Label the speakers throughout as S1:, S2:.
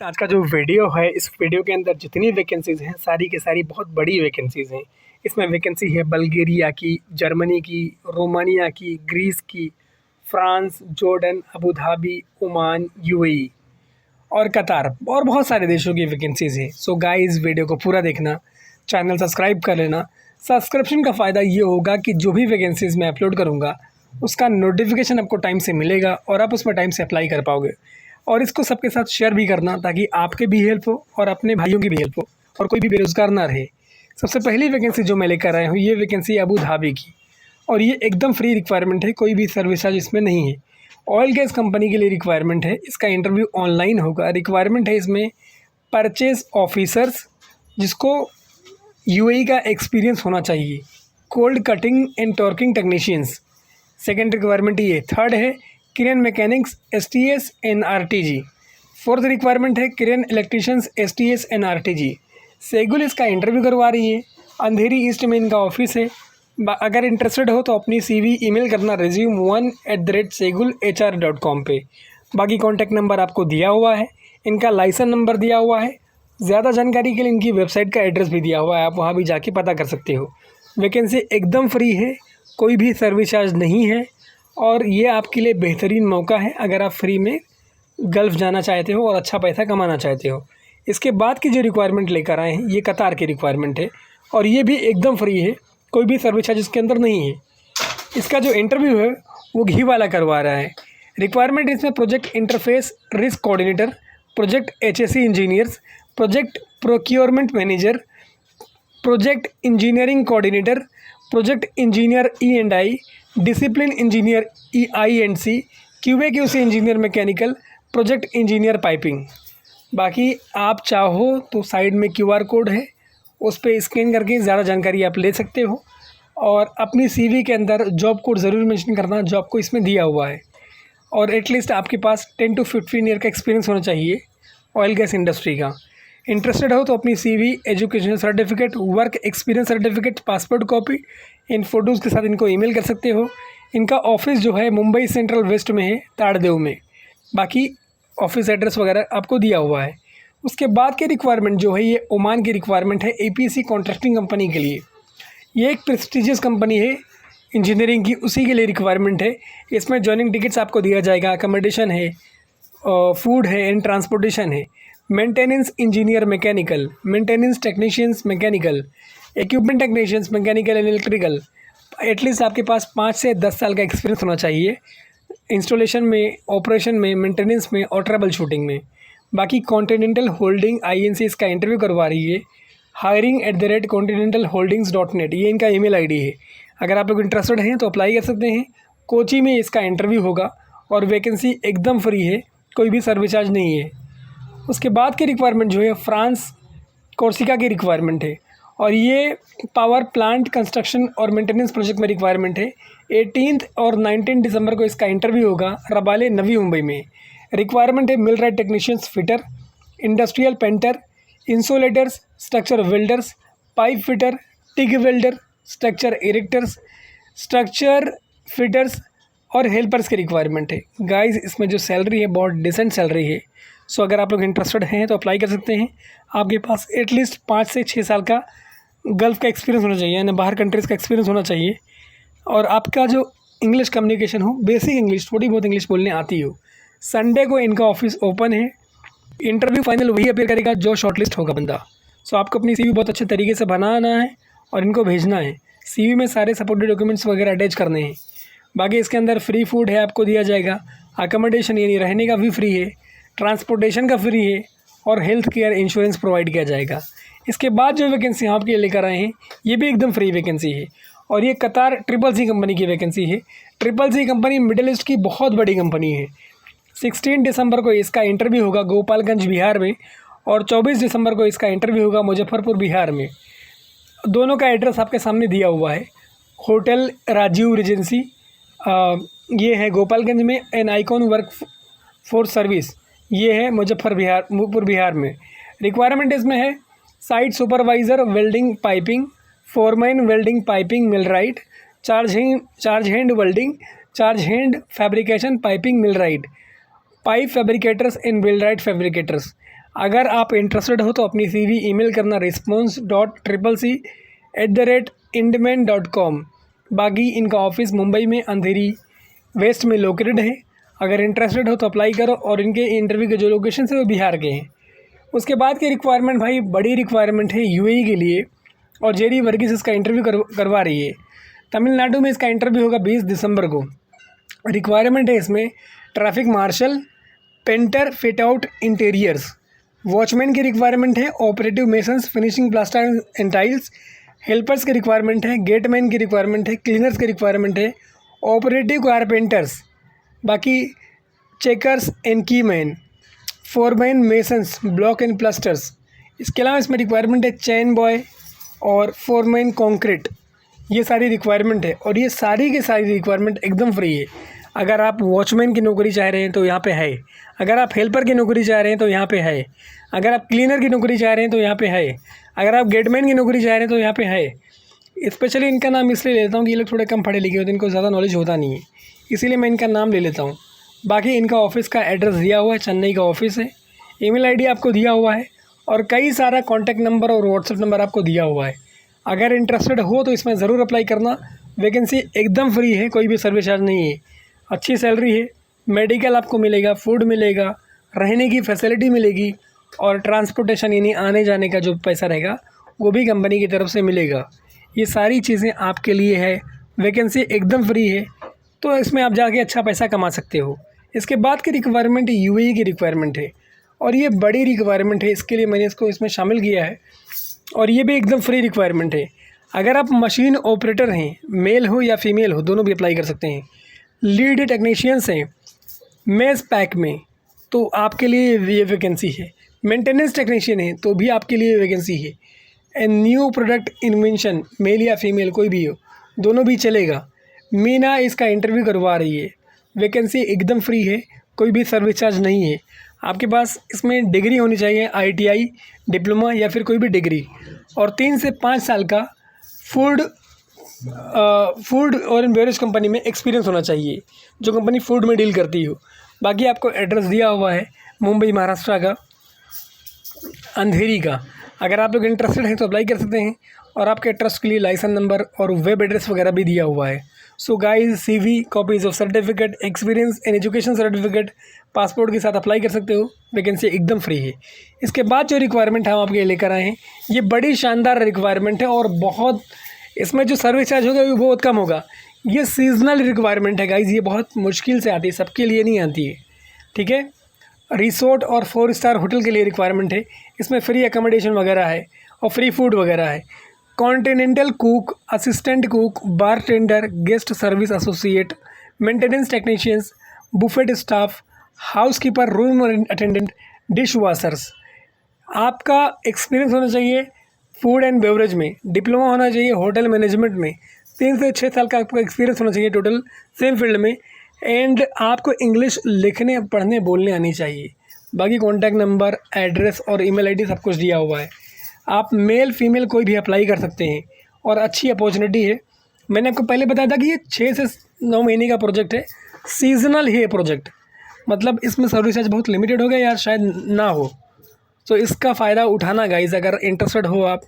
S1: आज का जो वीडियो है, इस वीडियो के अंदर जितनी वैकेंसीज़ हैं, सारी की सारी बहुत बड़ी वैकेंसीज़ हैं। इसमें वैकेंसी है बल्गेरिया की, जर्मनी की, रोमानिया की, ग्रीस की, France, Jordan, Abu Dhabi, Oman, UAE और कतार और बहुत सारे देशों की वैकेंसीज़ हैं। सो गाइस, वीडियो को पूरा देखना, चैनल सब्सक्राइब कर लेना। सब्सक्रिप्शन का फ़ायदा ये होगा कि जो भी वैकेंसीज़ मैं अपलोड करूँगा, उसका नोटिफिकेशन आपको टाइम से मिलेगा और आप उसमें टाइम से अप्लाई कर पाओगे। और इसको सबके साथ शेयर भी करना, ताकि आपके भी हेल्प हो और अपने भाइयों की भी हेल्प हो और कोई भी बेरोज़गार ना रहे। सबसे पहली वैकेंसी जो मैं लेकर आया हूँ, ये वैकेंसी अबू धाबी की, और ये एकदम फ्री रिक्वायरमेंट है, कोई भी सर्विस चार्ज इसमें नहीं है। ऑयल गैस कंपनी के लिए रिक्वायरमेंट है। इसका इंटरव्यू ऑनलाइन होगा। रिक्वायरमेंट है इसमें परचेज ऑफिसर्स, जिसको यूएई का एक्सपीरियंस होना चाहिए। Cold cutting and torquing technicians, second requirement ये। थर्ड है crane mechanics STS NRTG. Fourth requirement है क्रेन इलेक्ट्रीशियंस एसटीएस एनआरटीजी। सेगुल इसका इंटरव्यू करवा रही है। अंधेरी ईस्ट में इनका ऑफिस है। अगर इंटरेस्टेड हो तो अपनी CV ईमेल करना resume1@segulhr.com पे। बाकी कॉन्टैक्ट नंबर आपको दिया हुआ है, इनका लाइसेंस नंबर दिया हुआ है। ज़्यादा जानकारी के लिए इनकी वेबसाइट का एड्रेस भी दिया हुआ है, आप वहाँ भी जाके पता कर सकते हो। वैकेंसी एकदम फ्री है, कोई भी सर्विस चार्ज नहीं है, और ये आपके लिए बेहतरीन मौका है अगर आप फ्री में गल्फ़ जाना चाहते हो और अच्छा पैसा कमाना चाहते हो। इसके बाद की जो रिक्वायरमेंट लेकर आए हैं, ये कतार की रिक्वायरमेंट है, और ये भी एकदम फ्री है, कोई भी सर्विस चार्ज इसके अंदर नहीं है। इसका जो इंटरव्यू है वो घी वाला करवा रहा है। रिक्वायरमेंट इसमें project interface risk coordinator, project HSE engineers, project procurement manager, project engineering coordinator, project engineer E&I, discipline engineer EI&C, QA/QC engineer mechanical, project engineer piping. बाकी आप चाहो तो साइड में QR कोड है, उस पर स्कैन करके ज़्यादा जानकारी आप ले सकते हो। और अपनी CV के अंदर जॉब कोड ज़रूर मेंशन करना जो आपको इसमें दिया हुआ है। और एटलीस्ट आपके पास 10 to 15 ईयर का एक्सपीरियंस होना चाहिए ऑयल गैस इंडस्ट्री का। इंटरेस्टेड हो तो अपनी CV, education certificate, work experience certificate, passport copy in photos के साथ इनको ईमेल कर सकते हो। इनका ऑफिस जो है मुंबई सेंट्रल वेस्ट में है, ताड़देव में। बाकी ऑफिस एड्रेस वगैरह आपको दिया हुआ है। उसके बाद की रिक्वायरमेंट जो है, ये ओमान की रिक्वायरमेंट है APC कॉन्ट्रैक्टिंग कंपनी के लिए। ये एक प्रेस्टिजियस कंपनी है इंजीनियरिंग की, उसी के लिए रिक्वायरमेंट है। इसमें जॉइनिंग टिकट्स आपको दिया जाएगा, अकोमोडेशन है, फूड है एंड ट्रांसपोर्टेशन है। Maintenance engineer mechanical, maintenance technicians mechanical, equipment technicians mechanical and electrical. At least आपके पास 5 से 10 साल का एक्सपीरियंस होना चाहिए इंस्टॉलेशन में, ऑपरेशन में, मेंटेनेंस में और ट्रबल शूटिंग में। बाकी कॉन्टिनेंटल होल्डिंग INC इसका इंटरव्यू करवा रही है। hiring@continentalholdings.net, ये इनका ईमेल ID है। अगर आप लोग इंटरेस्टेड हैं तो अप्लाई कर सकते हैं। कोची में इसका इंटरव्यू होगा, और वैकेंसी एकदम फ्री है, कोई भी सर्विस चार्ज नहीं है। उसके बाद की रिक्वायरमेंट जो है फ्रांस कोर्सिका की रिक्वायरमेंट है, और ये पावर प्लांट कंस्ट्रक्शन और मेंटेनेंस प्रोजेक्ट में रिक्वायरमेंट है। 18 और 19 दिसंबर को इसका इंटरव्यू होगा रबाले, नवी मुंबई में। रिक्वायरमेंट है millwright technicians, fitter, industrial painter, insulators, structure welders, pipe fitter, TIG welder, structure erectors, structure fitters और हेल्पर्स की रिक्वायरमेंट है। गाइस, इसमें जो सैलरी है बहुत डिसेंट सैलरी है। सो अगर आप लोग इंटरेस्टेड हैं तो अप्लाई कर सकते हैं। आपके पास एटलीस्ट 5 से 6 साल का गल्फ़ का एक्सपीरियंस होना चाहिए, यानी बाहर कंट्रीज़ का एक्सपीरियंस होना चाहिए, और आपका जो इंग्लिश कम्युनिकेशन हो, बेसिक इंग्लिश, थोड़ी बहुत इंग्लिश बोलने आती हो। संडे को इनका ऑफिस ओपन है। इंटरव्यू फाइनल वही अपीयर करेगा जो शॉर्टलिस्ट होगा बंदा। सो आपको अपनी CV बहुत अच्छे तरीके से बनाना है और इनको भेजना है। CV में सारे सपोर्टेड डॉक्यूमेंट्स वगैरह अटैच करने हैं। बाकी इसके अंदर फ्री फूड है, आपको दिया जाएगा। अकोमोडेशन यानी रहने का भी फ्री है, ट्रांसपोर्टेशन का फ्री है, और हेल्थ केयर इंश्योरेंस प्रोवाइड किया जाएगा। इसके बाद जो वैकेंसी आपके लिए लेकर आए हैं, ये भी एकदम फ्री वैकेंसी है, और ये कतार CCC कंपनी की वैकेंसी है। CCC कंपनी मिडिल ईस्ट की बहुत बड़ी कंपनी है। 16 दिसंबर को इसका इंटरव्यू होगा गोपालगंज, बिहार में, और 24 दिसंबर को इसका इंटरव्यू होगा मुजफ्फरपुर, बिहार में। दोनों का एड्रेस आपके सामने दिया हुआ है। होटल राजीव रिजेंसी, ये है गोपालगंज में। An icon work force service, ये है मुजफ्फरपुर, बिहार में। रिक्वायरमेंट इसमें है site supervisor welding piping, foreman welding piping millwright, charge hand welding, charge hand fabrication piping millwright, pipe fabricators and millwright fabricators. अगर आप इंटरेस्टेड हो तो अपनी CV ईमेल करना response.cc@indman.com। बाकी इनका ऑफिस मुंबई में अंधेरी वेस्ट में लोकेटेड है। अगर इंटरेस्टेड हो तो अप्लाई करो। और इनके इंटरव्यू के जो लोकेशन है वो बिहार के हैं। उसके बाद की रिक्वायरमेंट भाई बड़ी रिक्वायरमेंट है UAE के लिए, और जेरी वर्गीस इसका इंटरव्यू करवा रही है। तमिलनाडु में इसका इंटरव्यू होगा 20 दिसंबर को। रिक्वायरमेंट है इसमें traffic marshal, painter, fit out, interiors, watchman की रिक्वायरमेंट है, operative masons, finishing plaster and tiles, helpers की रिक्वायरमेंट है, गेटमैन की रिक्वायरमेंट है, क्लीनर्स की रिक्वायरमेंट है, ऑपरेटिव कारपेंटर्स, बाकी चेकर्स एंड की man, foreman, masons, block and plasters. इसके अलावा इसमें रिक्वायरमेंट है चैन बॉय और फोरमैन कॉन्क्रीट। ये सारी रिक्वायरमेंट है, और ये सारी की सारी रिक्वायरमेंट एकदम फ्री है। अगर आप वॉचमैन की नौकरी चाह रहे हैं तो यहाँ पे है। अगर आप हेल्पर की नौकरी चाह रहे हैं तो यहाँ पे है। अगर आप क्लीनर की नौकरी चाह रहे हैं तो यहाँ पे है। अगर आप गेटमैन की नौकरी चाह रहे हैं तो यहाँ पे है। स्पेशली इनका नाम इसलिए लेता हूँ कि ये लोग थोड़े कम पढ़े लिखे होते हैं, इनको ज़्यादा नॉलेज होता नहीं है, इसीलिए मैं इनका नाम ले लेता हूँ। बाकी इनका ऑफिस का एड्रेस दिया हुआ है, चेन्नई का ऑफिस है। ईमेल आईडी आपको दिया हुआ है, और कई सारा कॉन्टैक्ट नंबर और व्हाट्सएप नंबर आपको दिया हुआ है। अगर इंटरेस्टेड हो तो इसमें ज़रूर अप्लाई करना। वैकेंसी एकदम फ्री है, कोई भी सर्विस चार्ज नहीं है। अच्छी सैलरी है, मेडिकल आपको मिलेगा, फूड मिलेगा, रहने की फैसिलिटी मिलेगी, और ट्रांसपोर्टेशन यानी आने जाने का जो पैसा रहेगा वो भी कंपनी की तरफ से मिलेगा। ये सारी चीज़ें आपके लिए है। वैकेंसी एकदम फ्री है, तो इसमें आप जाके अच्छा पैसा कमा सकते हो। इसके बाद की रिक्वायरमेंट UAE की रिक्वायरमेंट है, और ये बड़ी रिक्वायरमेंट है, इसके लिए मैंने इसको इसमें शामिल किया है। और ये भी एकदम फ्री रिक्वायरमेंट है। अगर आप मशीन ऑपरेटर हैं, मेल हो या फीमेल हो, दोनों भी अप्लाई कर सकते हैं। लीड टेक्नीशियंस हैं मेज़ पैक में, तो आपके लिए ये वैकेंसी है। मेंटेनेंस टेक्नीशियन है तो भी आपके लिए वैकेंसी है। And new product invention, male या फीमेल कोई भी हो, दोनों भी चलेगा। मीना इसका इंटरव्यू करवा रही है। वैकेंसी एकदम फ्री है, कोई भी सर्विस चार्ज नहीं है। आपके पास इसमें डिग्री होनी चाहिए, ITI, डिप्लोमा या फिर कोई भी डिग्री, और 3 से 5 साल का फूड और बेवरेज कंपनी में एक्सपीरियंस होना चाहिए, जो कंपनी फूड में डील करती हो। बाकी आपको एड्रेस दिया हुआ है मुंबई महाराष्ट्र का, अंधेरी का। अगर आप लोग इंटरेस्टेड हैं तो अप्लाई कर सकते हैं, और आपके ट्रस्ट के लिए लाइसेंस नंबर और वेब एड्रेस वगैरह भी दिया हुआ है। So guys, CV, copies of certificate, experience and education certificate, passport के साथ अप्लाई कर सकते हो। वैकेंसी एकदम फ्री है। इसके बाद जो रिक्वायरमेंट हम आपके लिए लेकर आए हैं, ये बड़ी शानदार रिक्वायरमेंट है, और बहुत इसमें जो सर्विस चार्ज होगा वो बहुत कम होगा। ये सीजनल रिक्वायरमेंट है गाइज, ये बहुत मुश्किल से आती है, सबके लिए नहीं आती है, ठीक है। रिसोर्ट और 4 स्टार होटल के लिए रिक्वायरमेंट है। इसमें फ्री अकोमोडेशन वगैरह है, और फ्री फूड वगैरह है। Continental cook, assistant cook, bartender, guest service associate, maintenance technicians, buffet staff, housekeeper, room attendant, dish washers. आपका एक्सपीरियंस होना चाहिए फूड एंड बेवरेज में, डिप्लोमा होना चाहिए होटल मैनेजमेंट में, 3 से 6 साल का आपका एक्सपीरियंस होना चाहिए टोटल सेम फील्ड में, एंड आपको इंग्लिश लिखने, पढ़ने, बोलने आनी चाहिए। बाकी कॉन्टैक्ट नंबर, एड्रेस और ईमेल आईडी सब कुछ दिया हुआ है। आप मेल फीमेल कोई भी अप्लाई कर सकते हैं, और अच्छी अपॉर्चुनिटी है। मैंने आपको पहले बताया था कि ये 6 से 9 महीने का प्रोजेक्ट है, सीजनल ही है प्रोजेक्ट, मतलब इसमें सर्विस चार्ज बहुत लिमिटेड हो गया या शायद ना हो। तो इसका फ़ायदा उठाना गाइस, अगर इंटरेस्टेड हो आप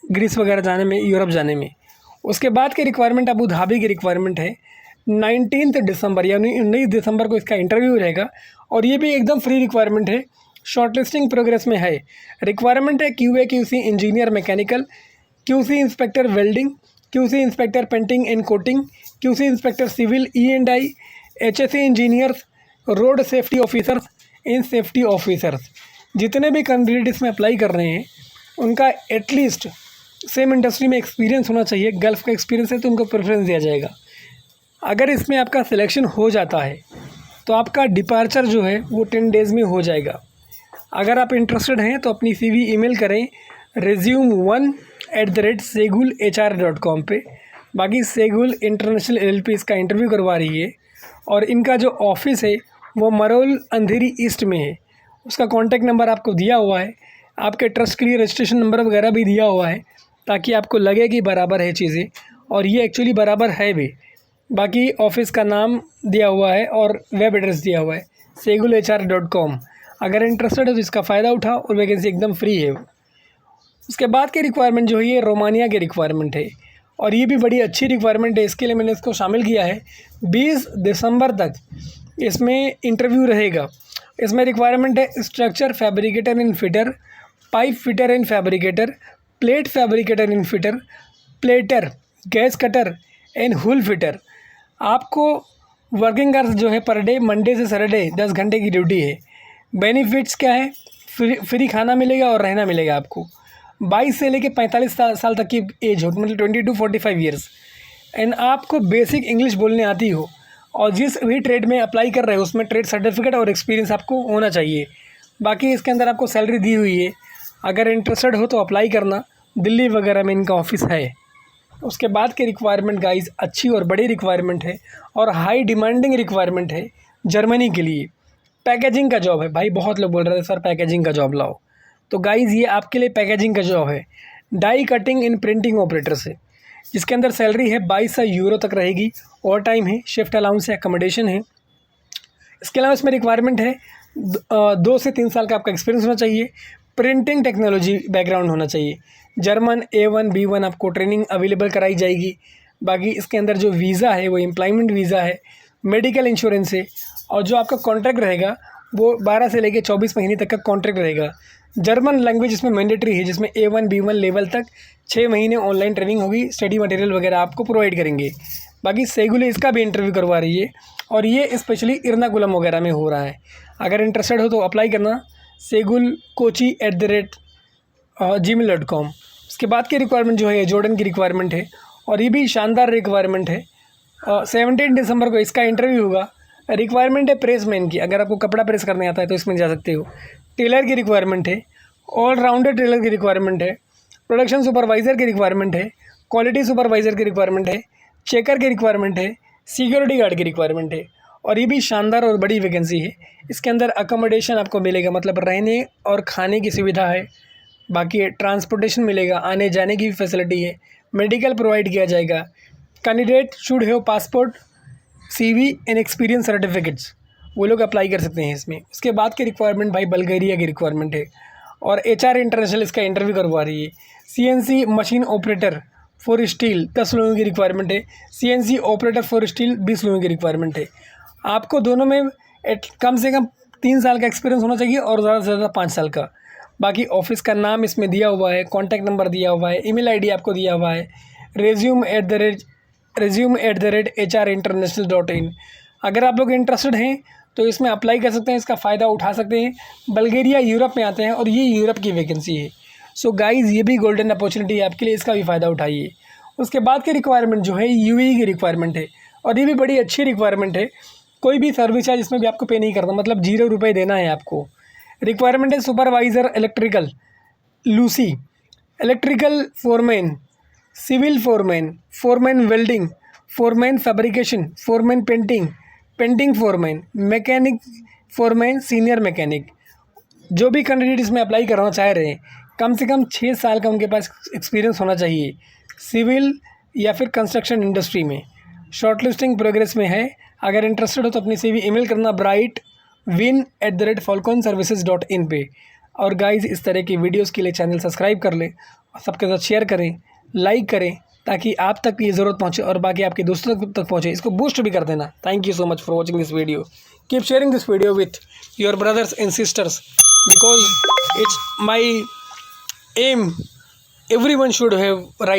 S1: ग्रीस वगैरह जाने में, यूरोप जाने में। उसके बाद की रिक्वायरमेंट अबू धाबी की रिक्वायरमेंट है। 19 दिसंबर यानी 19 दिसंबर को इसका इंटरव्यू रहेगा, और ये भी एकदम फ्री रिक्वायरमेंट है। शॉर्टलिस्टिंग प्रोग्रेस में है। रिक्वायरमेंट है QA QC engineer mechanical, QC inspector welding, QC inspector painting and coating, QC inspector civil E&I, HSC engineers, road safety officers and safety officers. जितने भी कैंडिडेट इसमें अप्लाई कर रहे हैं उनका एटलीस्ट सेम इंडस्ट्री में एक्सपीरियंस होना चाहिए। गल्फ का एक्सपीरियंस है तो उनको प्रेफरेंस दिया जाएगा। अगर इसमें आपका सिलेक्शन हो जाता है तो आपका डिपार्चर जो है वो 10 डेज़ में हो जाएगा। अगर आप इंटरेस्टेड हैं तो अपनी CV ईमेल करें resume1@segulhr.com पे। बाकी सेगुल इंटरनेशनल LLP इसका इंटरव्यू करवा रही है, और इनका जो ऑफिस है वो मरोल अंधेरी ईस्ट में है। उसका कॉन्टैक्ट नंबर आपको दिया हुआ है। आपके ट्रस्ट के लिए रजिस्ट्रेशन नंबर वगैरह भी दिया हुआ है, ताकि आपको लगे कि बराबर है चीज़ें, और ये एक्चुअली बराबर है भी। बाकी ऑफिस का नाम दिया हुआ है और वेब एड्रेस दिया हुआ है segulhr.com। अगर इंटरेस्टेड हो तो इसका फ़ायदा उठाओ और वैकेंसी एकदम फ्री है। उसके बाद की रिक्वायरमेंट जो है ये रोमानिया की रिक्वायरमेंट है और ये भी बड़ी अच्छी रिक्वायरमेंट है। इसके लिए मैंने इसको शामिल किया है। 20 दिसंबर तक इसमें इंटरव्यू रहेगा। इसमें रिक्वायरमेंट है structure fabricator and fitter, pipe fitter and fabricator, plate fabricator and fitter, plater, gas cutter and hull fitter. आपको वर्किंग आवर्स जो है पर डे मंडे से सैटरडे 10 घंटे की ड्यूटी है। बेनिफिट्स क्या है? फ्री खाना मिलेगा और रहना मिलेगा आपको। 22 से लेके 45 साल तक की एज हो, मतलब 20 to 45 ईयर्स, एंड आपको बेसिक इंग्लिश बोलने आती हो और जिस भी ट्रेड में अप्लाई कर रहे हो उसमें ट्रेड सर्टिफिकेट और एक्सपीरियंस आपको होना चाहिए। बाकी इसके अंदर आपको सैलरी दी हुई है। अगर इंटरेस्टेड हो तो अप्लाई करना। दिल्ली वगैरह में इनका ऑफिस है। उसके बाद की रिक्वायरमेंट गाइस अच्छी और बड़ी रिक्वायरमेंट है और हाई डिमांडिंग रिक्वायरमेंट है जर्मनी के लिए। पैकेजिंग का जॉब है भाई। बहुत लोग बोल रहे थे सर पैकेजिंग का जॉब लाओ, तो गाइस ये आपके लिए पैकेजिंग का जॉब है। Die cutting and printing operator से, जिसके अंदर सैलरी है 2200 यूरो तक रहेगी। ओवर टाइम है, शिफ्ट अलाउंस है, अकोमोडेशन है। इसके अलावा इसमें रिक्वायरमेंट है 2 से 3 साल का आपका एक्सपीरियंस होना चाहिए। प्रिंटिंग टेक्नोलॉजी बैकग्राउंड होना चाहिए। जर्मन A1 B1 आपको ट्रेनिंग अवेलेबल कराई जाएगी। बाकी इसके अंदर जो वीज़ा है वो एम्प्लॉयमेंट वीज़ा है, मेडिकल इंश्योरेंस है और जो आपका कॉन्ट्रैक्ट रहेगा वो 12 से लेकर 24 महीने तक का कॉन्ट्रैक्ट रहेगा। जर्मन लैंग्वेज इसमें मैंडेटरी है, जिसमें A1 B1 लेवल तक 6 महीने ऑनलाइन ट्रेनिंग होगी। स्टडी मटेरियल वगैरह आपको प्रोवाइड करेंगे। बाकी सेगुले इसका भी इंटरव्यू करवा रही है और ये स्पेशली इरनाकुलम वगैरह में हो रहा है। अगर इंटरेस्टेड हो तो अप्लाई करना segulkochi@gmail.com। उसके बाद की रिक्वायरमेंट जो है जॉर्डन की रिक्वायरमेंट है और ये भी शानदार रिक्वायरमेंट है। 17 दिसंबर को इसका इंटरव्यू होगा। रिक्वायरमेंट है प्रेसमैन की। अगर आपको कपड़ा प्रेस करने आता है तो इसमें जा सकते हो। टेलर की रिक्वायरमेंट है। ऑलराउंडर टेलर की रिक्वायरमेंट है। प्रोडक्शन सुपरवाइज़र की रिक्वायरमेंट है। क्वालिटी सुपरवाइज़र की रिक्वायरमेंट है। चेकर की रिक्वायरमेंट है। सिक्योरिटी गार्ड की रिक्वायरमेंट है और ये भी शानदार और बड़ी वैकेंसी है। इसके अंदर अकोमोडेशन आपको मिलेगा, मतलब रहने और खाने की सुविधा है। बाकी ट्रांसपोर्टेशन मिलेगा, आने जाने की भी फैसिलिटी है। मेडिकल प्रोवाइड किया जाएगा। Candidate should have passport, CV and experience certificates, वो लोग अप्लाई कर सकते हैं इसमें। उसके बाद की रिक्वायरमेंट भाई बल्गेरिया की रिक्वायरमेंट है और HR इंटरनेशनल इसका इंटरव्यू करवा रही है। CNC machine operator for steel 10 लोगों की रिक्वायरमेंट है। CNC ऑपरेटर फॉर स्टील 20 लोगों की रिक्वायरमेंट है। आपको दोनों में कम से कम 3 साल का एक्सपीरियंस होना चाहिए और ज़्यादा से ज़्यादा 5 साल का। बाकी ऑफिस का नाम इसमें दिया हुआ है, कॉन्टैक्ट नंबर दिया हुआ है, email ID आपको दिया हुआ है, resume@hrinternational.in। अगर आप लोग इंटरेस्टेड हैं तो इसमें अप्लाई कर सकते हैं, इसका फ़ायदा उठा सकते हैं। बल्गेरिया यूरोप में आते हैं और ये यूरोप की वैकेंसी है। सो गाइज़ ये भी गोल्डन अपॉर्चुनिटी है आपके लिए, इसका भी फ़ायदा उठाइए। उसके बाद की रिक्वायरमेंट जो है UAE की रिक्वायरमेंट है और ये भी बड़ी अच्छी रिक्वायरमेंट है। कोई भी सर्विस चार्ज इसमें भी आपको पे नहीं करना, मतलब 0 रुपये देना है आपको। रिक्वायरमेंट है सुपरवाइज़र इलेक्ट्रिकल, लूसी, electrical foreman, civil foreman, foreman welding, foreman fabrication, foreman painting, painting foreman, mechanic foreman, senior mechanic. जो भी कैंडिडेट इसमें अप्लाई करना चाह रहे हैं कम से कम 6 साल का उनके पास एक्सपीरियंस होना चाहिए सिविल या फिर कंस्ट्रक्शन इंडस्ट्री में। शॉर्टलिस्टिंग प्रोग्रेस में है। अगर इंटरेस्टेड हो तो अपनी CV ईमेल करना brightwin@falconservices.in पे। और गाइस इस तरह की वीडियोस के लिए चैनल सब्सक्राइब कर लें और सबके साथ शेयर करें, लाइक करें, ताकि आप तक ये ज़रूरत पहुंचे और बाकी आपके दोस्तों तक पहुंचे। इसको बूस्ट भी कर देना। Thank you so much for watching this video. Keep sharing this video with your brothers and sisters because it's my aim. Everyone should have right